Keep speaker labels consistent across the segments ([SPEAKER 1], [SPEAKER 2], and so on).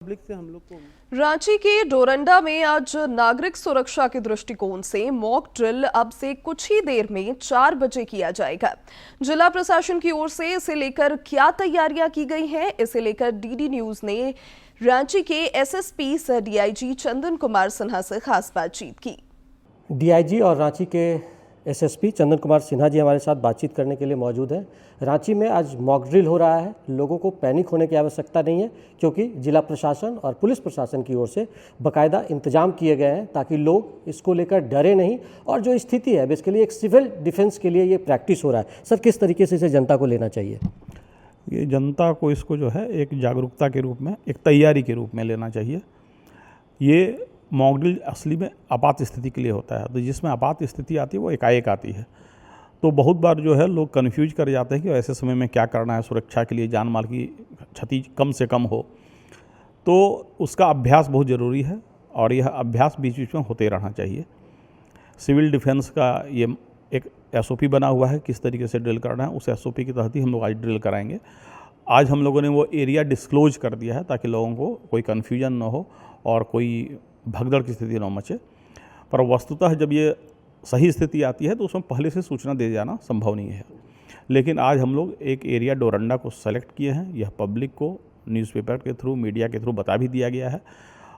[SPEAKER 1] Public से हम लोग को।
[SPEAKER 2] रांची के डोरंडा में आज नागरिक सुरक्षा के दृष्टिकोण से मॉक ड्रिल अब से कुछ ही देर में 4 बजे किया जाएगा। जिला प्रशासन की ओर से इसे लेकर क्या तैयारियां की गई हैं, इसे लेकर डीडी न्यूज ने रांची के एसएसपी सह डीआईजी चंदन कुमार सिन्हा से खास बातचीत की।
[SPEAKER 3] डीआईजी और रांची के एसएसपी चंदन कुमार सिन्हा जी हमारे साथ बातचीत करने के लिए मौजूद हैं। रांची में आज मॉक ड्रिल हो रहा है। लोगों को पैनिक होने की आवश्यकता नहीं है, क्योंकि जिला प्रशासन और पुलिस प्रशासन की ओर से बाकायदा इंतजाम किए गए हैं ताकि लोग इसको लेकर डरे नहीं। और जो स्थिति है बेसिकली एक सिविल डिफेंस के लिए ये प्रैक्टिस हो रहा है। सर, किस तरीके से इसे जनता को लेना चाहिए?
[SPEAKER 4] ये जनता को इसको जो है एक जागरूकता के रूप में, एक तैयारी के रूप में लेना चाहिए। ये मॉक ड्रिल असली में आपात स्थिति के लिए होता है, तो जिसमें आपात स्थिति आती है वो एकाएक आती है। तो बहुत बार जो है लोग कन्फ्यूज कर जाते हैं कि ऐसे समय में क्या करना है, सुरक्षा के लिए जान माल की क्षति कम से कम हो। तो उसका अभ्यास बहुत ज़रूरी है और यह अभ्यास बीच बीच में होते रहना चाहिए। सिविल डिफेंस का ये एक एसओपी बना हुआ है, किस तरीके से ड्रिल करना है, उस एसओपी के तहत ही हम लोग आज ड्रिल कराएंगे। आज हम लोगों ने वो एरिया डिस्क्लोज कर दिया है ताकि लोगों को कोई कन्फ्यूजन ना हो और कोई भगदड़ की स्थिति न मचे। पर वस्तुतः जब ये सही स्थिति आती है तो उसमें पहले से सूचना दे जाना संभव नहीं है। लेकिन आज हम लोग एक एरिया डोरंडा को सेलेक्ट किए हैं। यह पब्लिक को न्यूज़पेपर के थ्रू, मीडिया के थ्रू बता भी दिया गया है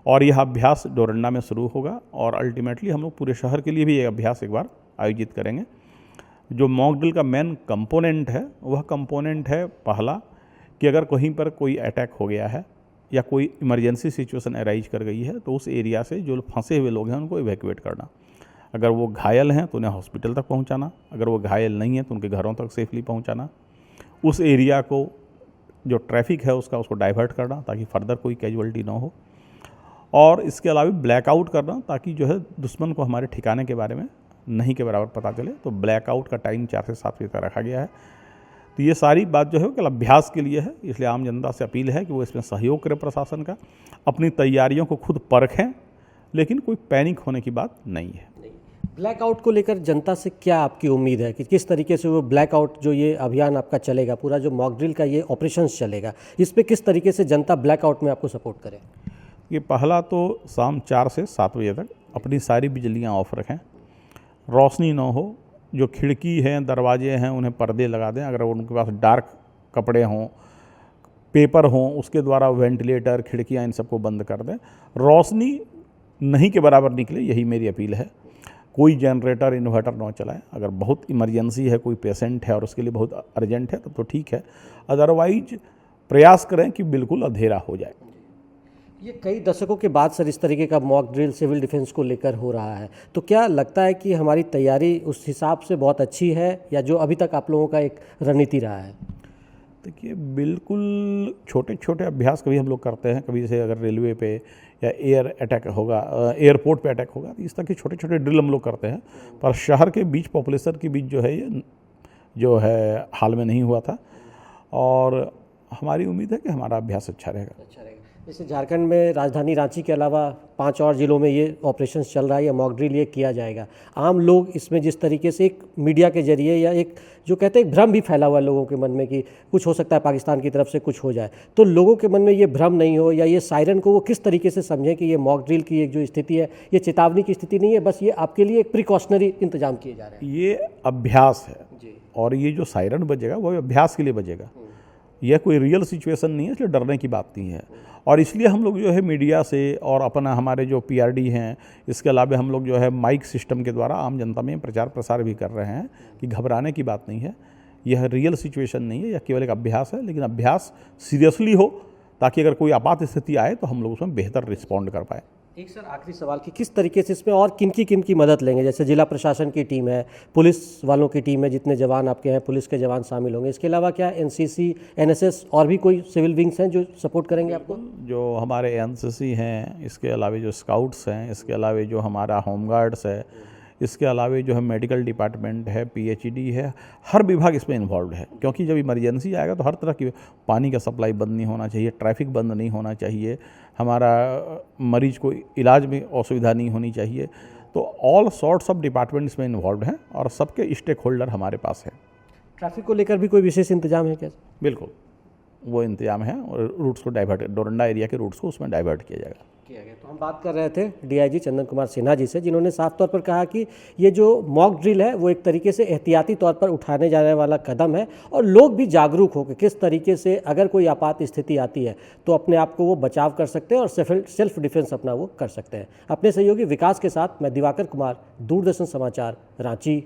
[SPEAKER 4] और यह अभ्यास डोरंडा में शुरू होगा और अल्टीमेटली हम लोग पूरे शहर के लिए भी ये अभ्यास एक बार आयोजित करेंगे। जो मॉक ड्रिल का मेन कंपोनेंट है वह कंपोनेंट है पहला कि अगर कहीं पर कोई अटैक हो गया है या कोई इमरजेंसी सिचुएशन अराइज कर गई है तो उस एरिया से जो फंसे हुए लोग हैं उनको इवैक्यूएट करना। अगर वो घायल हैं तो उन्हें हॉस्पिटल तक पहुंचाना, अगर वो घायल नहीं है तो उनके घरों तक सेफली पहुंचाना। उस एरिया को जो ट्रैफिक है उसको डाइवर्ट करना ताकि फर्दर कोई कैजुअल्टी ना हो। और इसके अलावा ब्लैकआउट करना ताकि जो है दुश्मन को हमारे ठिकाने के बारे में नहीं के बराबर पता चले। तो ब्लैकआउट का टाइम 4 से 7 बजे तक रखा गया है। तो ये सारी बात जो है केवल अभ्यास के लिए है, इसलिए आम जनता से अपील है कि वो इसमें सहयोग करें प्रशासन का, अपनी तैयारियों को खुद परखें, लेकिन कोई पैनिक होने की बात नहीं है।
[SPEAKER 3] ब्लैकआउट को लेकर जनता से क्या आपकी उम्मीद है कि किस तरीके से वो ब्लैकआउट जो ये अभियान आपका चलेगा, पूरा जो मॉक ड्रिल का ये ऑपरेशंस चलेगा, इस पे किस तरीके से जनता ब्लैकआउट में आपको सपोर्ट करे?
[SPEAKER 4] ये पहला तो शाम 4 से 7 बजे तक अपनी सारी बिजलियाँ ऑफ रखें, रोशनी ना हो। जो खिड़की हैं, दरवाजे हैं, उन्हें पर्दे लगा दें। अगर उनके पास डार्क कपड़े हों, पेपर हों, उसके द्वारा वेंटिलेटर, खिड़कियां, इन सबको बंद कर दें। रोशनी नहीं के बराबर निकले, यही मेरी अपील है। कोई जनरेटर, इन्वर्टर ना चलाएं। अगर बहुत इमरजेंसी है, कोई पेशेंट है और उसके लिए बहुत अर्जेंट है तब तो ठीक है, अदरवाइज प्रयास करें कि बिल्कुल अंधेरा हो जाए।
[SPEAKER 3] ये कई दशकों के बाद सर इस तरीके का मॉक ड्रिल सिविल डिफेंस को लेकर हो रहा है, तो क्या लगता है कि हमारी तैयारी उस हिसाब से बहुत अच्छी है या जो अभी तक आप लोगों का एक रणनीति रहा है?
[SPEAKER 4] देखिए, बिल्कुल छोटे छोटे अभ्यास कभी हम लोग करते हैं। कभी जैसे अगर रेलवे पे या एयर अटैक होगा, एयरपोर्ट पे अटैक होगा, तो इस तरह के छोटे छोटे ड्रिल हम लोग करते हैं। पर शहर के बीच, पॉपुलेशन के बीच जो है ये जो है हाल में नहीं हुआ था और हमारी उम्मीद है कि हमारा अभ्यास अच्छा रहेगा।
[SPEAKER 3] जैसे झारखंड में राजधानी रांची के अलावा 5 और ज़िलों में ये ऑपरेशन चल रहा है, या मॉक ड्रिल ये किया जाएगा। आम लोग इसमें जिस तरीके से एक मीडिया के जरिए या एक जो कहते हैं भ्रम भी फैला हुआ है लोगों के मन में कि कुछ हो सकता है पाकिस्तान की तरफ से कुछ हो जाए, तो लोगों के मन में ये भ्रम नहीं हो, या ये सायरन को वो किस तरीके से समझें कि ये मॉक ड्रिल की एक जो स्थिति है ये चेतावनी की स्थिति नहीं है, बस ये आपके लिए एक प्रिकॉशनरी इंतजाम किए जा रहे हैं।
[SPEAKER 4] ये अभ्यास है
[SPEAKER 3] जी।
[SPEAKER 4] और ये जो सायरन बजेगा वो अभ्यास के लिए बजेगा। यह कोई रियल सिचुएशन नहीं है, इसलिए डरने की बात नहीं है। और इसलिए हम लोग जो है मीडिया से और अपना हमारे जो पीआरडी हैं, इसके अलावा हम लोग जो है माइक सिस्टम के द्वारा आम जनता में प्रचार प्रसार भी कर रहे हैं कि घबराने की बात नहीं है। यह रियल सिचुएशन नहीं है, यह केवल एक अभ्यास है, लेकिन अभ्यास सीरियसली हो ताकि अगर कोई आपात स्थिति आए तो हम लोग उसमें बेहतर रिस्पॉन्ड कर पाए।
[SPEAKER 3] एक सर आखिरी सवाल कि किस तरीके से इसमें और किन की मदद लेंगे? जैसे जिला प्रशासन की टीम है, पुलिस वालों की टीम है, जितने जवान आपके हैं पुलिस के जवान शामिल होंगे। इसके अलावा क्या एनसीसी, एनएसएस और भी कोई सिविल विंग्स हैं जो सपोर्ट करेंगे आपको?
[SPEAKER 4] जो हमारे एनसीसी हैं, इसके अलावा जो स्काउट्स हैं, इसके अलावा जो हमारा होमगार्ड्स है, इसके अलावा जो है मेडिकल डिपार्टमेंट है, पीएचडी है, हर विभाग इसमें इन्वॉल्व है। क्योंकि जब इमरजेंसी आएगा तो हर तरह की पानी का सप्लाई बंद नहीं होना चाहिए, ट्रैफिक बंद नहीं होना चाहिए, हमारा मरीज को इलाज में असुविधा नहीं होनी चाहिए। तो ऑल सॉर्ट्स ऑफ डिपार्टमेंट्स में इन्वॉल्व हैं और सबके स्टेक होल्डर हमारे पास हैं।
[SPEAKER 3] ट्रैफिक को लेकर भी कोई विशेष इंतजाम है क्या?
[SPEAKER 4] बिल्कुल। वो इंतजाम है और रूट्स को डाइवर्ट, डोरंडा एरिया के रूट्स को उसमें डाइवर्ट किया जाएगा।
[SPEAKER 3] तो हम बात कर रहे थे डीआईजी चंदन कुमार सिन्हा जी से, जिन्होंने साफ तौर पर कहा कि ये जो मॉक ड्रिल है वो एक तरीके से एहतियाती तौर पर उठाने जाने वाला कदम है और लोग भी जागरूक हो कि किस तरीके से अगर कोई आपात स्थिति आती है तो अपने आप को वो बचाव कर सकते हैं और सेल्फ डिफेंस अपना वो कर सकते हैं। अपने सहयोगी विकास के साथ मैं दिवाकर कुमार, दूरदर्शन समाचार, रांची।